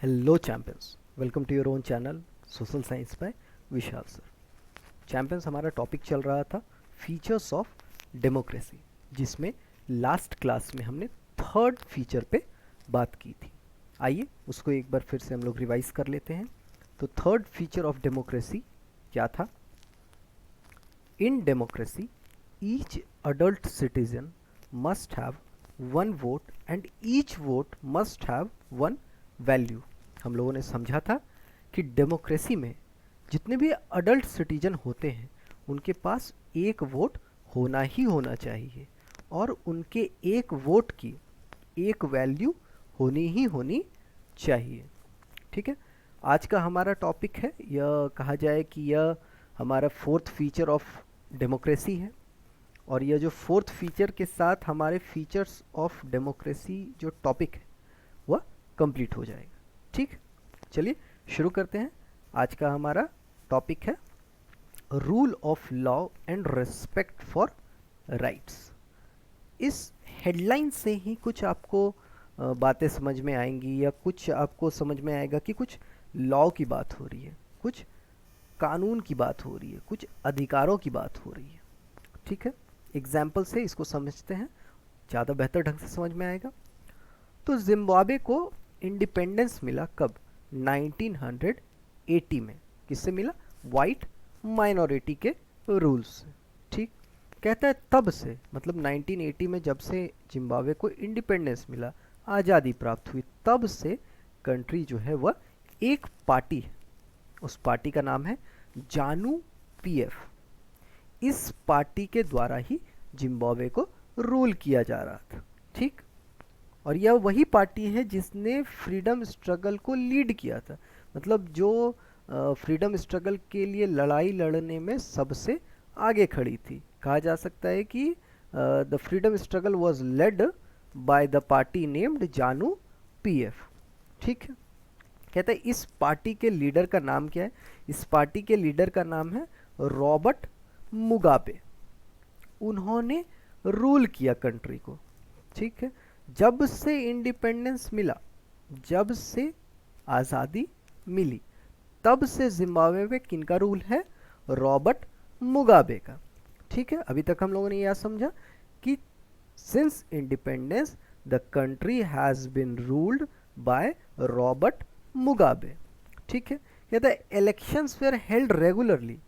Hello champions, welcome to your own channel social science by Vishal sir. Champions, हमारा topic चल रहा था features of democracy, जिसमें last class में हमने थर्ड फीचर पे बात की थी। आइए उसको एक बार फिर से हम लोग रिवाइज कर लेते हैं। तो थर्ड फीचर ऑफ डेमोक्रेसी क्या था? In democracy each adult citizen must have one vote and each vote must have one value. हम लोगों ने समझा था कि डेमोक्रेसी में जितने भी अडल्ट सिटीजन होते हैं उनके पास एक वोट होना ही होना चाहिए और उनके एक वोट की एक वैल्यू होनी ही होनी चाहिए। ठीक है, आज का हमारा टॉपिक है, यह कहा जाए कि यह हमारा फोर्थ फीचर ऑफ डेमोक्रेसी है और यह जो फोर्थ फीचर के साथ हमारे फीचर्स ऑफ डेमोक्रेसी जो टॉपिक है वह कंप्लीट हो जाएगा। ठीक, चलिए शुरू करते हैं। आज का हमारा टॉपिक है rule of law and respect for rights. इस हेडलाइन से ही कुछ आपको बातें समझ में आएंगी या कुछ आपको समझ में आएगा कि कुछ लॉ की बात हो रही है, कुछ कानून की बात हो रही है, कुछ अधिकारों की बात हो रही है। ठीक है, एग्जाम्पल से इसको समझते हैं, ज़्यादा बेहतर ढंग से समझ में आएगा। तो जिम्बाब्वे को इंडिपेंडेंस मिला कब? 1980 में। किससे मिला? वाइट माइनॉरिटी के रूल्स से। ठीक, कहता है तब से, मतलब 1980 में जब से जिम्बाब्वे को इंडिपेंडेंस मिला, आज़ादी प्राप्त हुई, तब से कंट्री जो है वह एक पार्टी है। उस पार्टी का नाम है जानू पीएफ। इस पार्टी के द्वारा ही जिम्बाब्वे को रूल किया जा रहा था। ठीक, और यह वही पार्टी है जिसने फ्रीडम स्ट्रगल को लीड किया था, मतलब जो फ्रीडम स्ट्रगल के लिए लड़ाई लड़ने में सबसे आगे खड़ी थी। कहा जा सकता है कि the freedom struggle was led by the party named जानू पीएफ। ठीक है, कहते हैं इस पार्टी के लीडर का नाम क्या है? इस पार्टी के लीडर का नाम है रॉबर्ट मुगाबे। उन्होंने रूल किया कंट्री को। ठीक है, जब से इंडिपेंडेंस मिला, जब से आज़ादी मिली, तब से जिम्बाब्वे में किनका रूल है? रॉबर्ट मुगाबे का। ठीक है, अभी तक हम लोगों ने यह समझा कि since independence the country has been ruled by Robert Mugabe. ठीक है, कहता है इलेक्शंस वेर हेल्ड रेगुलरली।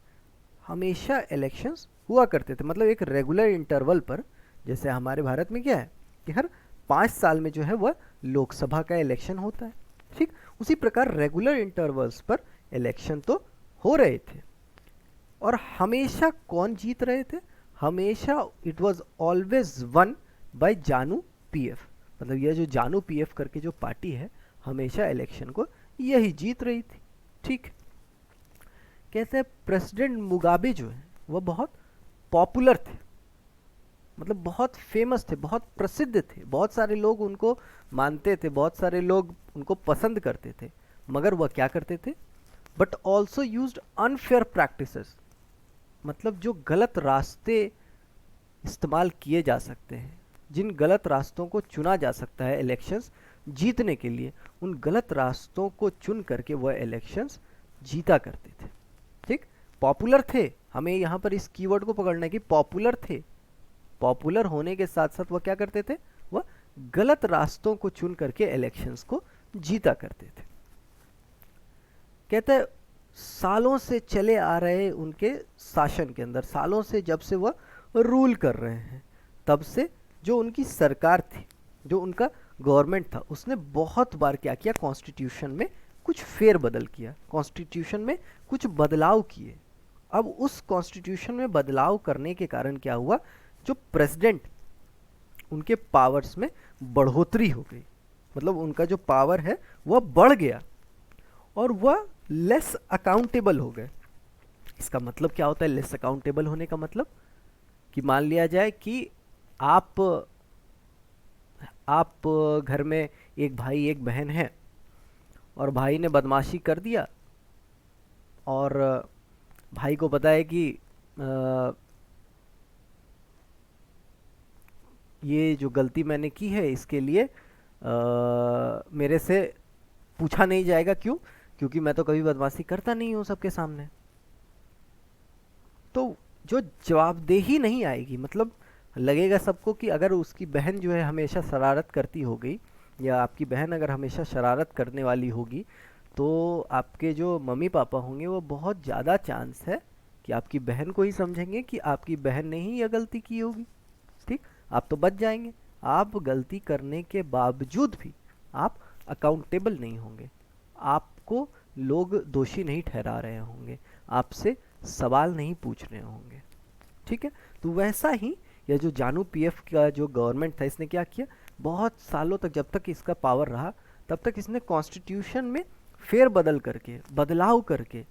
हमेशा इलेक्शंस हुआ करते थे, मतलब एक रेगुलर इंटरवल पर। जैसे हमारे भारत में क्या है कि हर 5 साल में जो है वह लोकसभा का इलेक्शन होता है। ठीक, उसी प्रकार रेगुलर इंटरवल्स पर इलेक्शन तो हो रहे थे। और हमेशा कौन जीत रहे थे? हमेशा it was always one by जानू पीएफ। मतलब यह जो जानू पीएफ करके जो पार्टी है, हमेशा इलेक्शन को यही जीत रही थी। ठीक, कहते हैं प्रेसिडेंट मुगाबे जो है वह बहुत पॉपुलर थे, मतलब बहुत फेमस थे, बहुत प्रसिद्ध थे, बहुत सारे लोग उनको मानते थे, बहुत सारे लोग उनको पसंद करते थे। मगर वह क्या करते थे? But also used unfair practices, मतलब जो गलत रास्ते इस्तेमाल किए जा सकते हैं, जिन गलत रास्तों को चुना जा सकता है इलेक्शंस जीतने के लिए, उन गलत रास्तों को चुन करके वह इलेक्शंस जीता करते थे। ठीक, पॉपुलर थे, हमें यहाँ पर इस कीवर्ड को पकड़ना है कि पॉपुलर थे। पॉपुलर होने के साथ साथ वह क्या करते थे? वह गलत रास्तों को चुन करके इलेक्शंस को जीता करते थे। कहते हैं सालों से चले आ रहे उनके शासन के अंदर, सालों से जब से वह रूल कर रहे हैं, तब से जो उनकी सरकार थी, जो उनका गवर्नमेंट था, उसने बहुत बार क्या किया? कॉन्स्टिट्यूशन में कुछ फेरबदल किया, कॉन्स्टिट्यूशन में कुछ बदलाव किए। अब उस कॉन्स्टिट्यूशन में बदलाव करने के कारण क्या हुआ? जो प्रेसिडेंट, उनके पावर्स में बढ़ोतरी हो गई, मतलब उनका जो पावर है वह बढ़ गया और वह लेस अकाउंटेबल हो गए। इसका मतलब क्या होता है लेस अकाउंटेबल होने का? मतलब कि मान लिया जाए कि आप घर में एक भाई एक बहन है और भाई ने बदमाशी कर दिया और भाई को पता है कि ये जो गलती मैंने की है इसके लिए मेरे से पूछा नहीं जाएगा। क्यों? क्योंकि मैं तो कभी बदमाशी करता नहीं हूँ सबके सामने। तो जो जवाबदेही नहीं आएगी, मतलब लगेगा सबको कि अगर उसकी बहन जो है हमेशा शरारत करती हो गई, या आपकी बहन अगर हमेशा शरारत करने वाली होगी, तो आपके जो मम्मी पापा होंगे वो बहुत ज़्यादा चांस है कि आपकी बहन को ही समझेंगे कि आपकी बहन ने ही यह गलती की होगी। ठीक, आप तो बच जाएंगे। आप गलती करने के बावजूद भी आप अकाउंटेबल नहीं होंगे, आपको लोग दोषी नहीं ठहरा रहे होंगे, आपसे सवाल नहीं पूछ रहे होंगे। ठीक है, तो वैसा ही यह जो जानू पीएफ का जो गवर्नमेंट था, इसने क्या किया, बहुत सालों तक, जब तक इसका पावर रहा तब तक इसने कॉन्स्टिट्यूशन में फेर बदल करके, बदलाव करके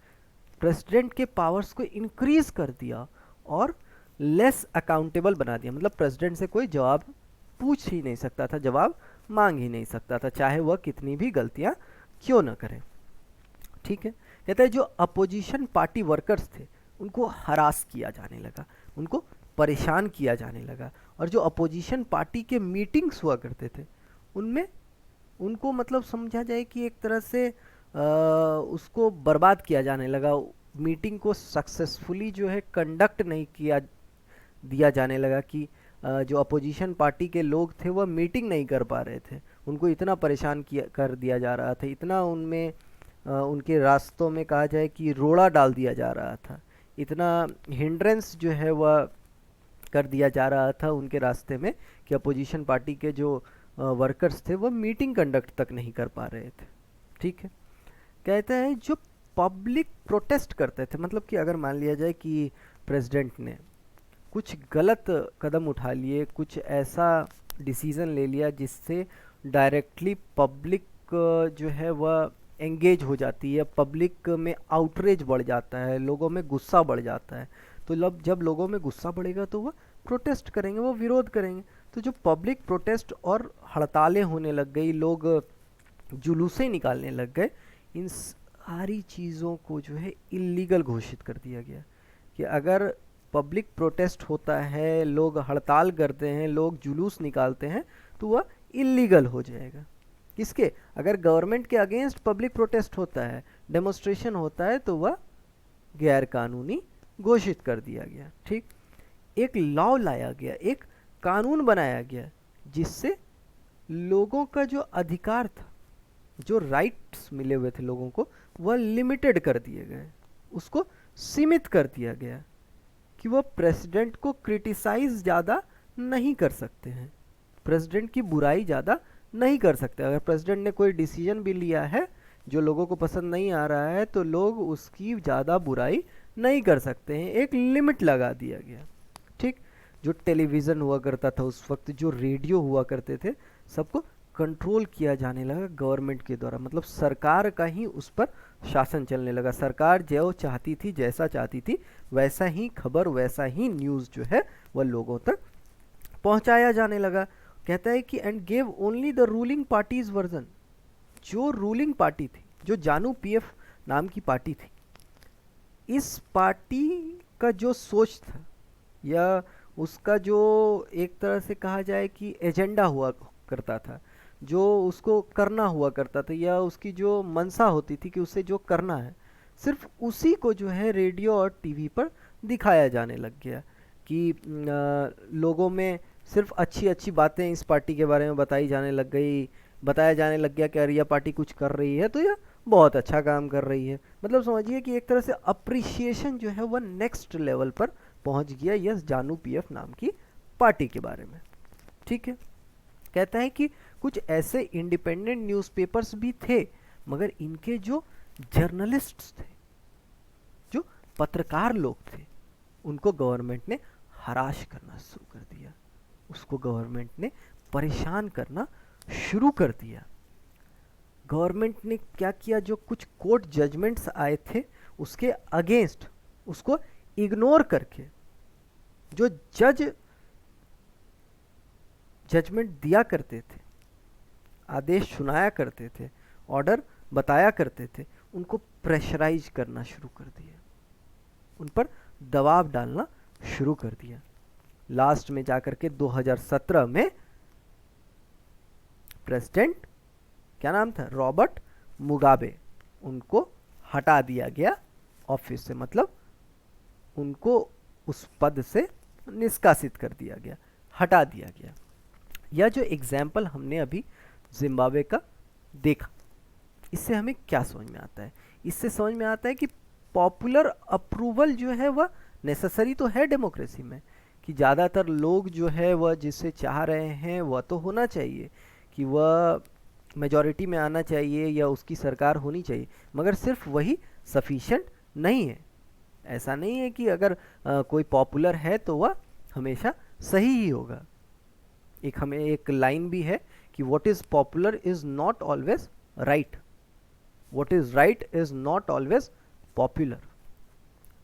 प्रेसिडेंट के पावर्स को इंक्रीज कर दिया और लेस अकाउंटेबल बना दिया। मतलब प्रेसिडेंट से कोई जवाब पूछ ही नहीं सकता था, जवाब मांग ही नहीं सकता था, चाहे वह कितनी भी गलतियां क्यों ना करे। ठीक है, कहता है जो अपोजिशन पार्टी वर्कर्स थे उनको हरास किया जाने लगा, उनको परेशान किया जाने लगा, और जो अपोजिशन पार्टी के मीटिंग्स हुआ करते थे उनमें उनको मतलब समझा जाए कि एक तरह से उसको बर्बाद किया जाने लगा। मीटिंग को सक्सेसफुली जो है कंडक्ट नहीं किया दिया जाने लगा कि जो अपोजिशन पार्टी के लोग थे वह मीटिंग नहीं कर पा रहे थे, उनको इतना परेशान किया कर दिया जा रहा था, इतना उनमें उनके रास्तों में कहा जाए कि रोड़ा डाल दिया जा रहा था, इतना हिंड्रेंस जो है वह कर दिया जा रहा था उनके रास्ते में कि अपोजिशन पार्टी के जो वर्कर्स थे वह मीटिंग कंडक्ट तक नहीं कर पा रहे थे। ठीक है, कहता है जो पब्लिक प्रोटेस्ट करते थे, मतलब कि अगर मान लिया जाए कि प्रेसिडेंट ने कुछ गलत कदम उठा लिए, कुछ ऐसा डिसीज़न ले लिया जिससे डायरेक्टली पब्लिक जो है वह एंगेज हो जाती है, पब्लिक में आउटरेज बढ़ जाता है, लोगों में गुस्सा बढ़ जाता है, तो जब लोगों में गुस्सा बढ़ेगा तो वह प्रोटेस्ट करेंगे, वो विरोध करेंगे। तो जो पब्लिक प्रोटेस्ट और हड़तालें होने लग गई, लोग जुलूसें निकालने लग गए, इन सारी चीज़ों को जो है इलीगल घोषित कर दिया गया कि अगर पब्लिक प्रोटेस्ट होता है, लोग हड़ताल करते हैं, लोग जुलूस निकालते हैं, तो वह इलीगल हो जाएगा। किसके? अगर गवर्नमेंट के अगेंस्ट पब्लिक प्रोटेस्ट होता है, डेमोन्स्ट्रेशन होता है, तो वह गैर कानूनी घोषित कर दिया गया। ठीक, एक लॉ लाया गया, एक कानून बनाया गया जिससे लोगों का जो अधिकार था, जो राइट्स मिले हुए थे लोगों को, वह लिमिटेड कर दिए गए, उसको सीमित कर दिया गया कि वह प्रेसिडेंट को क्रिटिसाइज ज़्यादा नहीं कर सकते हैं, प्रेसिडेंट की बुराई ज़्यादा नहीं कर सकते। अगर प्रेसिडेंट ने कोई डिसीजन भी लिया है जो लोगों को पसंद नहीं आ रहा है, तो लोग उसकी ज़्यादा बुराई नहीं कर सकते हैं, एक लिमिट लगा दिया गया। ठीक, जो टेलीविज़न हुआ करता था उस वक्त, जो रेडियो हुआ करते थे, सबको कंट्रोल किया जाने लगा गवर्नमेंट के द्वारा, मतलब सरकार का ही उस पर शासन चलने लगा। सरकार जो चाहती थी, जैसा चाहती थी, वैसा ही खबर, वैसा ही न्यूज़ जो है वह लोगों तक पहुंचाया जाने लगा। कहता है कि and gave only the ruling parties version, जो रूलिंग पार्टी थी, जो जानू पीएफ नाम की पार्टी थी, इस पार्टी का जो सोच था या उसका जो एक तरह से कहा जाए कि एजेंडा हुआ करता था, जो उसको करना हुआ करता था, या उसकी जो मंशा होती थी कि उसे जो करना है, सिर्फ उसी को जो है रेडियो और टीवी पर दिखाया जाने लग गया कि लोगों में सिर्फ अच्छी अच्छी बातें इस पार्टी के बारे में बताई जाने लग गई, बताया जाने लग गया कि अरे यह पार्टी कुछ कर रही है तो यह बहुत अच्छा काम कर रही है। मतलब समझिए कि एक तरह से अप्रिसिएशन जो है वह नेक्स्ट लेवल पर पहुंच गया यस जानू पीएफ नाम की पार्टी के बारे में। ठीक है, कहता है कि कुछ ऐसे इंडिपेंडेंट न्यूज़पेपर्स भी थे, मगर इनके जो जर्नलिस्ट्स थे, जो पत्रकार लोग थे, उनको गवर्नमेंट ने हराश करना शुरू कर दिया, उसको गवर्नमेंट ने परेशान करना शुरू कर दिया। गवर्नमेंट ने क्या किया, जो कुछ कोर्ट जजमेंट्स आए थे उसके अगेंस्ट उसको इग्नोर करके, जो जजमेंट दिया करते थे, आदेश सुनाया करते थे, ऑर्डर बताया करते थे, उनको प्रेशराइज करना शुरू कर दिया, उन पर दबाव डालना शुरू कर दिया। लास्ट में जाकर के 2017 में प्रेसिडेंट क्या नाम था, रॉबर्ट मुगाबे, उनको हटा दिया गया ऑफिस से, मतलब उनको उस पद से निष्कासित कर दिया गया, हटा दिया गया। यह जो एग्जाम्पल हमने अभी जिम्बाब्वे का देखा, इससे हमें क्या समझ में आता है? इससे समझ में आता है कि पॉपुलर अप्रूवल जो है वह नेसेसरी तो है डेमोक्रेसी में, कि ज़्यादातर लोग जो है वह जिसे चाह रहे हैं वह तो होना चाहिए, कि वह मेजॉरिटी में आना चाहिए या उसकी सरकार होनी चाहिए, मगर सिर्फ वही सफिशिएंट नहीं है। ऐसा नहीं है कि अगर कोई पॉपुलर है तो वह हमेशा सही ही होगा। हमें एक लाइन भी है कि what is popular is not always right, what is right is not always popular.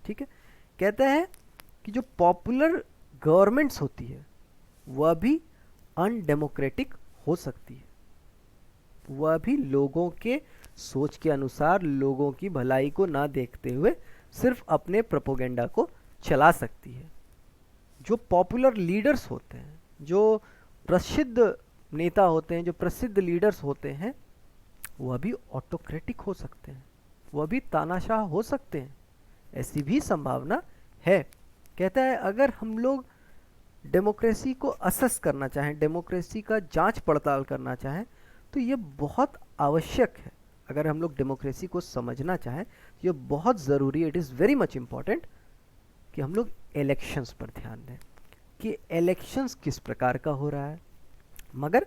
ठीक है, कहता है कि जो पॉपुलर गवर्नमेंट्स होती है वह भी अनडेमोक्रेटिक हो सकती है, वह भी लोगों के सोच के अनुसार, लोगों की भलाई को ना देखते हुए सिर्फ अपने प्रोपोगेंडा को चला सकती है। जो पॉपुलर लीडर्स होते हैं, जो प्रसिद्ध नेता होते हैं, जो प्रसिद्ध लीडर्स होते हैं, वह भी ऑटोक्रेटिक हो सकते हैं, वह भी तानाशाह हो सकते हैं, ऐसी भी संभावना है। कहता है अगर हम लोग डेमोक्रेसी को असेस करना चाहें, डेमोक्रेसी का जांच पड़ताल करना चाहें, तो ये बहुत आवश्यक है। अगर हम लोग डेमोक्रेसी को समझना चाहें, ये बहुत ज़रूरी है, it is very much important कि हम लोग इलेक्शंस पर ध्यान दें कि इलेक्शंस किस प्रकार का हो रहा है। मगर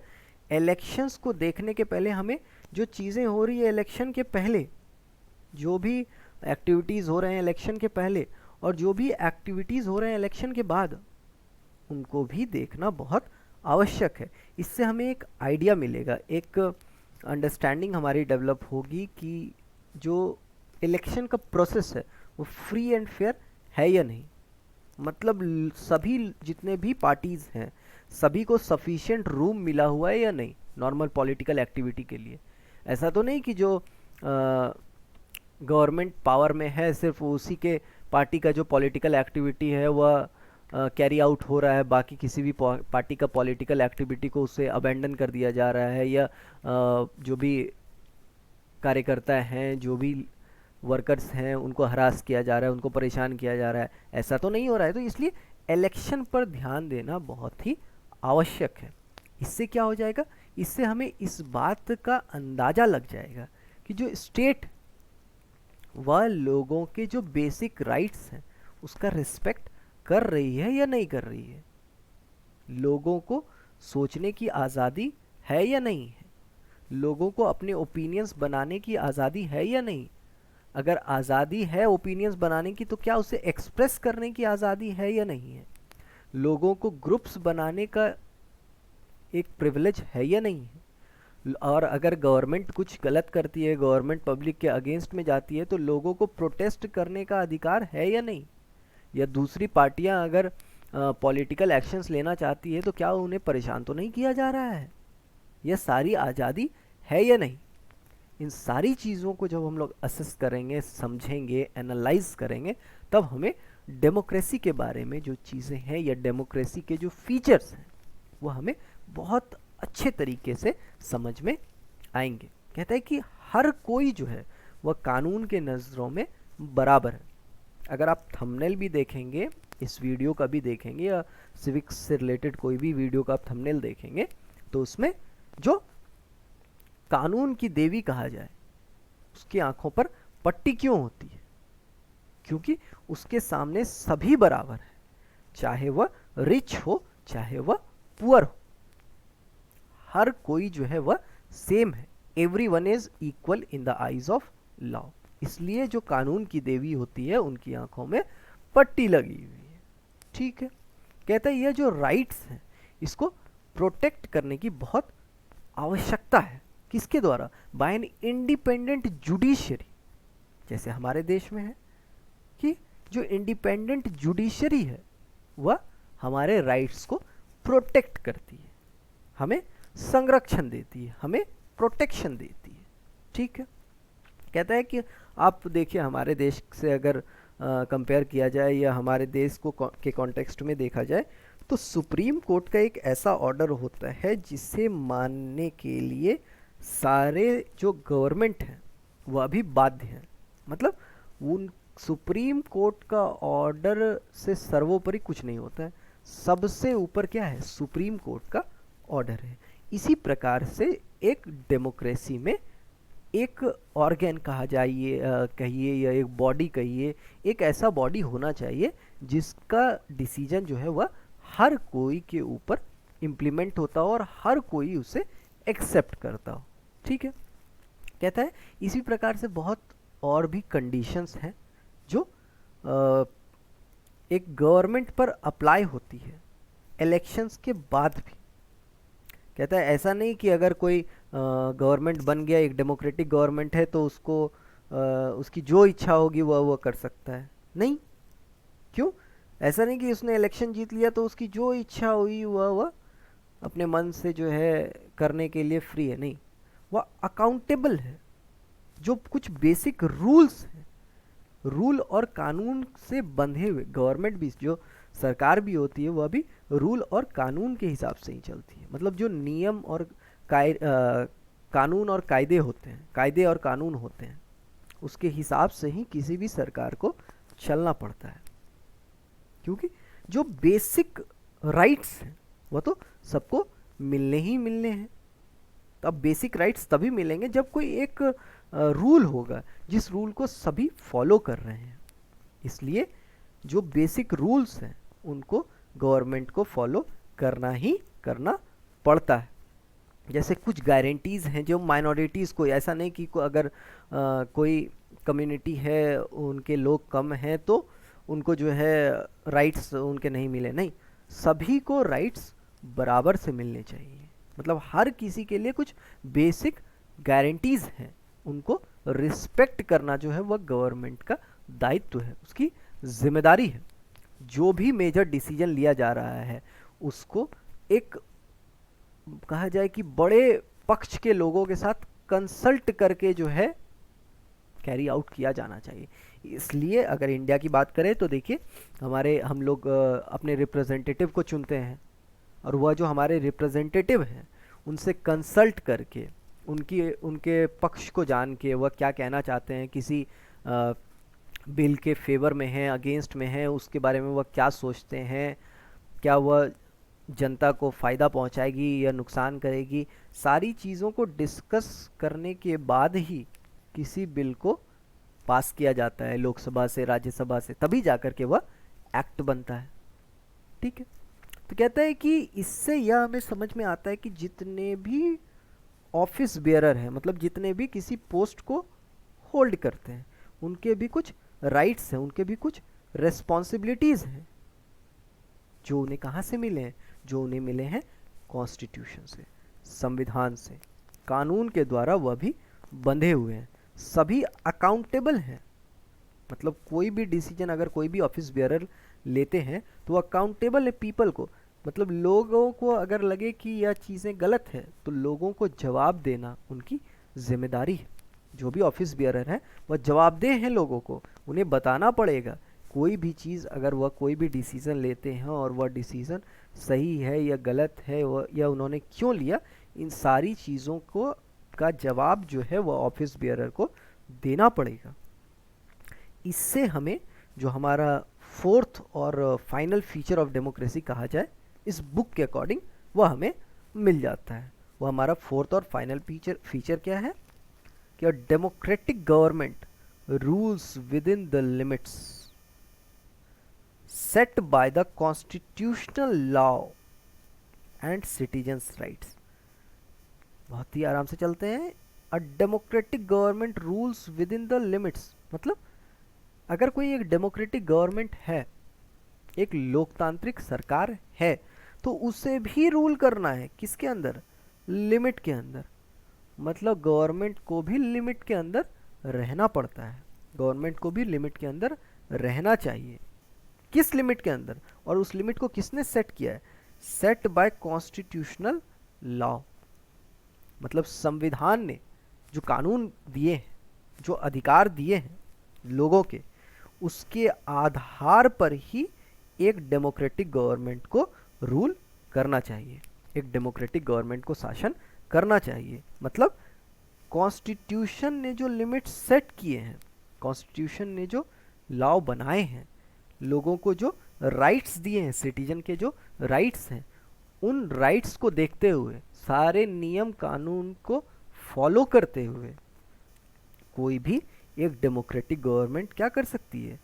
इलेक्शंस को देखने के पहले हमें जो चीज़ें हो रही है इलेक्शन के पहले, जो भी एक्टिविटीज़ हो रहे हैं इलेक्शन के पहले और जो भी एक्टिविटीज़ हो रहे हैं इलेक्शन के बाद, उनको भी देखना बहुत आवश्यक है। इससे हमें एक आइडिया मिलेगा, एक अंडरस्टैंडिंग हमारी डेवलप होगी कि जो इलेक्शन का प्रोसेस है वो फ्री एंड फेयर है या नहीं। मतलब सभी जितने भी पार्टीज़ हैं सभी को सफिशिएंट रूम मिला हुआ है या नहीं नॉर्मल पॉलिटिकल एक्टिविटी के लिए। ऐसा तो नहीं कि जो गवर्नमेंट पावर में है सिर्फ उसी के पार्टी का जो पॉलिटिकल एक्टिविटी है वह कैरी आउट हो रहा है, बाकी किसी भी पार्टी का पॉलिटिकल एक्टिविटी को उससे अबेंडन कर दिया जा रहा है, या जो भी कार्यकर्ता हैं, जो भी वर्कर्स हैं, उनको हरास किया जा रहा है, उनको परेशान किया जा रहा है। ऐसा तो नहीं हो रहा है। तो इसलिए इलेक्शन पर ध्यान देना बहुत ही आवश्यक है। इससे क्या हो जाएगा, इससे हमें इस बात का अंदाज़ा लग जाएगा कि जो स्टेट वह लोगों के जो बेसिक राइट्स हैं उसका रिस्पेक्ट कर रही है या नहीं कर रही है, लोगों को सोचने की आज़ादी है या नहीं है, लोगों को अपने ओपिनियंस बनाने की आज़ादी है या नहीं। अगर आज़ादी है ओपिनियंस बनाने की तो क्या उसे एक्सप्रेस करने की आज़ादी है या नहीं है, लोगों को ग्रुप्स बनाने का एक प्रिविलेज है या नहीं है। और अगर गवर्नमेंट कुछ गलत करती है, गवर्नमेंट पब्लिक के अगेंस्ट में जाती है, तो लोगों को प्रोटेस्ट करने का अधिकार है या नहीं। या दूसरी पार्टियां अगर पॉलिटिकल एक्शंस लेना चाहती है तो क्या उन्हें परेशान तो नहीं किया जा रहा है। यह सारी आज़ादी है या नहीं। इन सारी चीज़ों को जब हम लोग असेस करेंगे, समझेंगे, एनालाइज करेंगे, तब हमें डेमोक्रेसी के बारे में जो चीज़ें हैं या डेमोक्रेसी के जो फीचर्स हैं वो हमें बहुत अच्छे तरीके से समझ में आएंगे। कहता है कि हर कोई जो है वह कानून के नज़रों में बराबर है। अगर आप थंबनेल भी देखेंगे, इस वीडियो का भी देखेंगे, या सिविक्स से रिलेटेड कोई भी वीडियो का आप थंबनेल देखेंगे, तो उसमें जो कानून की देवी कहा जाए उसकी आंखों पर पट्टी क्यों होती है? क्योंकि उसके सामने सभी बराबर है, चाहे वह रिच हो चाहे वह पुअर हो, हर कोई जो है वह सेम है। Everyone is equal in the eyes of law. इसलिए जो कानून की देवी होती है उनकी आंखों में पट्टी लगी हुई है। ठीक है, कहता है यह जो राइट्स हैं इसको प्रोटेक्ट करने की बहुत आवश्यकता है। किसके द्वारा? By an independent judiciary. जैसे हमारे देश में है कि जो इंडिपेंडेंट जुडिशरी है वह हमारे राइट्स को प्रोटेक्ट करती है, हमें संरक्षण देती है, हमें प्रोटेक्शन देती है। ठीक है, कहता है कि आप देखिए हमारे देश से अगर कंपेयर किया जाए या हमारे देश को के कॉन्टेक्स्ट में देखा जाए तो सुप्रीम कोर्ट का एक ऐसा ऑर्डर होता है जिसे मानने के लिए सारे जो गवर्नमेंट हैं वह भी बाध्य हैं, मतलब उन सुप्रीम कोर्ट का ऑर्डर से सर्वोपरि कुछ नहीं होता है, सबसे ऊपर क्या है, सुप्रीम कोर्ट का ऑर्डर है। इसी प्रकार से एक डेमोक्रेसी में एक ऑर्गेन कहा जाइए कहिए या एक बॉडी कहिए, एक ऐसा बॉडी होना चाहिए जिसका डिसीजन जो है वह हर कोई के ऊपर इम्प्लीमेंट होता हो और हर कोई उसे एक्सेप्ट करता हो। ठीक है, कहता है इसी प्रकार से बहुत और भी कंडीशंस हैं जो एक गवर्नमेंट पर अप्लाई होती है इलेक्शंस के बाद भी। कहता है ऐसा नहीं कि अगर कोई गवर्नमेंट बन गया, एक डेमोक्रेटिक गवर्नमेंट है, तो उसको उसकी जो इच्छा होगी वह कर सकता है, नहीं। क्यों? ऐसा नहीं कि उसने इलेक्शन जीत लिया तो उसकी जो इच्छा हुई वह अपने मन से जो है करने के लिए फ्री है, नहीं। वह अकाउंटेबल है। जो कुछ बेसिक रूल्स हैं, रूल और कानून से बंधे हुए, गवर्नमेंट भी, जो सरकार भी होती है वह भी रूल और कानून के हिसाब से ही चलती है। मतलब जो नियम और कानून और कायदे होते हैं, कायदे और कानून होते हैं, उसके हिसाब से ही किसी भी सरकार को चलना पड़ता है। क्योंकि जो बेसिक राइट्स हैं वह तो सबको मिलने ही मिलने हैं। तो अब बेसिक राइट्स तभी मिलेंगे जब कोई एक रूल होगा जिस रूल को सभी फॉलो कर रहे हैं। इसलिए जो बेसिक रूल्स हैं उनको गवर्नमेंट को फॉलो करना ही करना पड़ता है। जैसे कुछ गारंटीज़ हैं जो माइनॉरिटीज़ को, ऐसा नहीं कि अगर कोई कम्युनिटी है, उनके लोग कम हैं तो उनको जो है राइट्स उनके नहीं मिले, नहीं, सभी को राइट्स बराबर से मिलने चाहिए। मतलब हर किसी के लिए कुछ बेसिक गारंटीज़ हैं, उनको रिस्पेक्ट करना जो है वह गवर्नमेंट का दायित्व है, उसकी जिम्मेदारी है। जो भी मेजर डिसीजन लिया जा रहा है उसको एक कहा जाए कि बड़े पक्ष के लोगों के साथ कंसल्ट करके जो है कैरी आउट किया जाना चाहिए। इसलिए अगर इंडिया की बात करें तो देखिए, हम लोग अपने रिप्रेजेंटेटिव को चुनते हैं और वह जो हमारे रिप्रेजेंटेटिव हैं उनसे कंसल्ट करके, उनके पक्ष को जान के वह क्या कहना चाहते हैं, किसी बिल के फेवर में हैं, अगेंस्ट में हैं, उसके बारे में वह क्या सोचते हैं, क्या वह जनता को फ़ायदा पहुंचाएगी या नुकसान करेगी, सारी चीज़ों को डिस्कस करने के बाद ही किसी बिल को पास किया जाता है लोकसभा से, राज्यसभा से, तभी जाकर के वह एक्ट बनता है। ठीक है, तो कहता है कि इससे यह हमें समझ में आता है कि जितने भी ऑफिस बेयरर हैं, मतलब जितने भी किसी पोस्ट को होल्ड करते हैं, उनके भी कुछ राइट्स हैं, उनके भी कुछ रिस्पॉन्सिबिलिटीज़ हैं जो उन्हें कहाँ से मिले हैं, जो उन्हें मिले हैं कॉन्स्टिट्यूशन से, संविधान से, कानून के द्वारा वह भी बंधे हुए हैं। सभी अकाउंटेबल हैं। मतलब कोई भी डिसीजन अगर कोई भी ऑफिस बेयरर लेते हैं तो अकाउंटेबल है पीपल को, मतलब लोगों को अगर लगे कि यह चीज़ें गलत है तो लोगों को जवाब देना उनकी जिम्मेदारी है। जो भी ऑफिस बेयरर है वह जवाबदेह हैं लोगों को, उन्हें बताना पड़ेगा कोई भी चीज़, अगर वह कोई भी डिसीज़न लेते हैं और वह डिसीज़न सही है या गलत है, वह या उन्होंने क्यों लिया, इन सारी चीज़ों को का जवाब जो है वह ऑफिस बेयरर को देना पड़ेगा। इससे हमें जो हमारा फोर्थ और फाइनल फीचर ऑफ डेमोक्रेसी कहा जाए इस बुक के अकॉर्डिंग वह हमें मिल जाता है। वह हमारा फोर्थ और फाइनल फीचर क्या है कि democratic government rules with in the limits set by the constitutional law and citizens rights। बहुत ही आराम से चलते हैं। A democratic government rules with in the limits, मतलब अगर कोई एक डेमोक्रेटिक गवर्नमेंट है, एक लोकतांत्रिक सरकार है, तो उसे भी रूल करना है किसके अंदर, लिमिट के अंदर। मतलब गवर्नमेंट को भी लिमिट के अंदर रहना पड़ता है, गवर्नमेंट को भी लिमिट के अंदर रहना चाहिए। किस लिमिट के अंदर, और उस लिमिट को किसने सेट किया है, सेट बाय कॉन्स्टिट्यूशनल लॉ। मतलब संविधान ने जो कानून दिए हैं, जो अधिकार दिए हैं लोगों के, उसके आधार पर ही एक डेमोक्रेटिक गवर्नमेंट को रूल करना चाहिए, एक डेमोक्रेटिक गवर्नमेंट को शासन करना चाहिए। मतलब कॉन्स्टिट्यूशन ने जो लिमिट सेट किए हैं, कॉन्स्टिट्यूशन ने जो लॉ बनाए हैं, लोगों को जो राइट्स दिए हैं, सिटीजन के जो राइट्स हैं, उन राइट्स को देखते हुए, सारे नियम कानून को फॉलो करते हुए कोई भी एक डेमोक्रेटिक गवर्नमेंट क्या कर सकती है,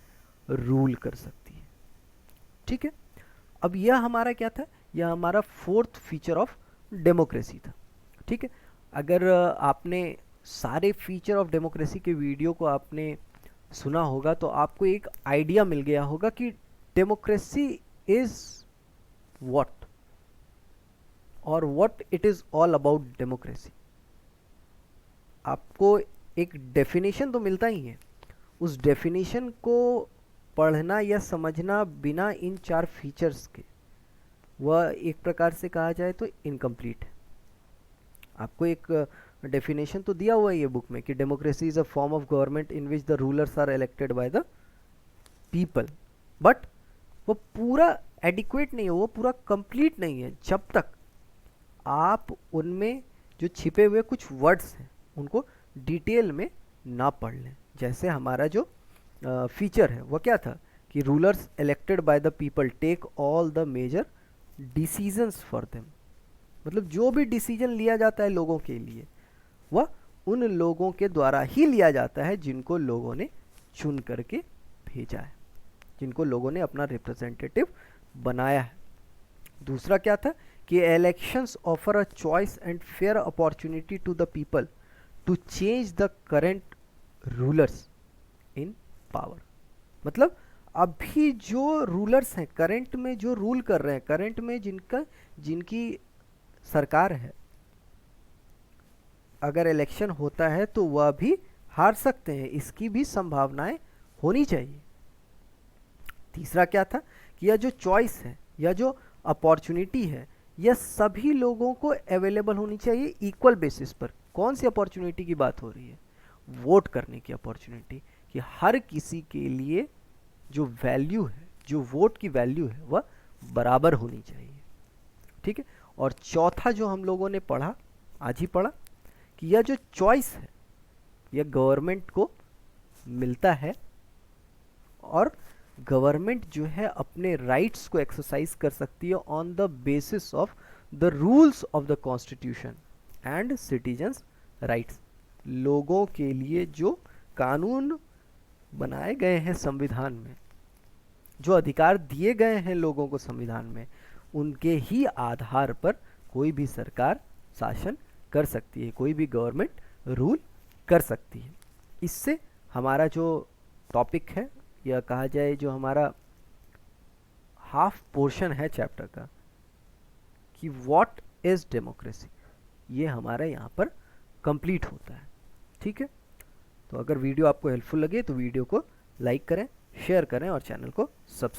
रूल कर सकती है। ठीक है, अब यह हमारा क्या था, यह हमारा फोर्थ फीचर ऑफ डेमोक्रेसी था। ठीक है, अगर आपने सारे फीचर ऑफ डेमोक्रेसी के वीडियो को आपने सुना होगा तो आपको एक आइडिया मिल गया होगा कि डेमोक्रेसी इज व्हाट और what it is all about democracy. आपको एक डेफिनेशन तो मिलता ही है, उस डेफिनेशन को पढ़ना या समझना बिना इन 4 फीचर्स के वह एक प्रकार से कहा जाए तो इनकम्प्लीट है। आपको एक डेफिनेशन तो दिया हुआ है ये बुक में कि democracy is a form of government in which the rulers are elected by the people, but वो पूरा एडिक्वेट नहीं है, वो पूरा कंप्लीट नहीं है जब तक आप उनमें जो छिपे हुए कुछ वर्ड्स हैं उनको डिटेल में ना पढ़ लें। जैसे हमारा जो फीचर है वो क्या था कि rulers elected by the people take all the major decisions for them, मतलब जो भी डिसीजन लिया जाता है लोगों के लिए वह उन लोगों के द्वारा ही लिया जाता है जिनको लोगों ने चुन करके भेजा है, जिनको लोगों ने अपना रिप्रेजेंटेटिव बनाया है। दूसरा क्या था कि elections offer a choice and fair opportunity to the people to change the current rulers in power, मतलब अभी जो रूलर्स हैं, करंट में जो रूल कर रहे हैं, करंट में जिनकी सरकार है, अगर इलेक्शन होता है तो वह भी हार सकते हैं, इसकी भी संभावनाएं होनी चाहिए। तीसरा क्या था कि यह जो चॉइस है या जो अपॉर्चुनिटी है यह सभी लोगों को अवेलेबल होनी चाहिए इक्वल बेसिस पर। कौन सी अपॉर्चुनिटी की बात हो रही है, वोट करने की अपॉर्चुनिटी, कि हर किसी के लिए जो वैल्यू है, जो वोट की वैल्यू है वह बराबर होनी चाहिए। ठीक है, और चौथा जो हम लोगों ने पढ़ा, आज ही पढ़ा, कि यह जो चॉइस है यह गवर्नमेंट को मिलता है और गवर्नमेंट जो है अपने राइट्स को एक्सरसाइज कर सकती है on the basis of the rules of the constitution and citizens rights. लोगों के लिए जो कानून बनाए गए हैं संविधान में, जो अधिकार दिए गए हैं लोगों को संविधान में, उनके ही आधार पर कोई भी सरकार शासन कर सकती है, कोई भी गवर्नमेंट रूल कर सकती है। इससे हमारा जो टॉपिक है या कहा जाए जो हमारा हाफ पोर्शन है चैप्टर का कि व्हाट इज डेमोक्रेसी, ये हमारा यहाँ पर कंप्लीट होता है। ठीक है, तो अगर वीडियो आपको हेल्पफुल लगे तो वीडियो को लाइक करें, शेयर करें और चैनल को सब्सक्राइब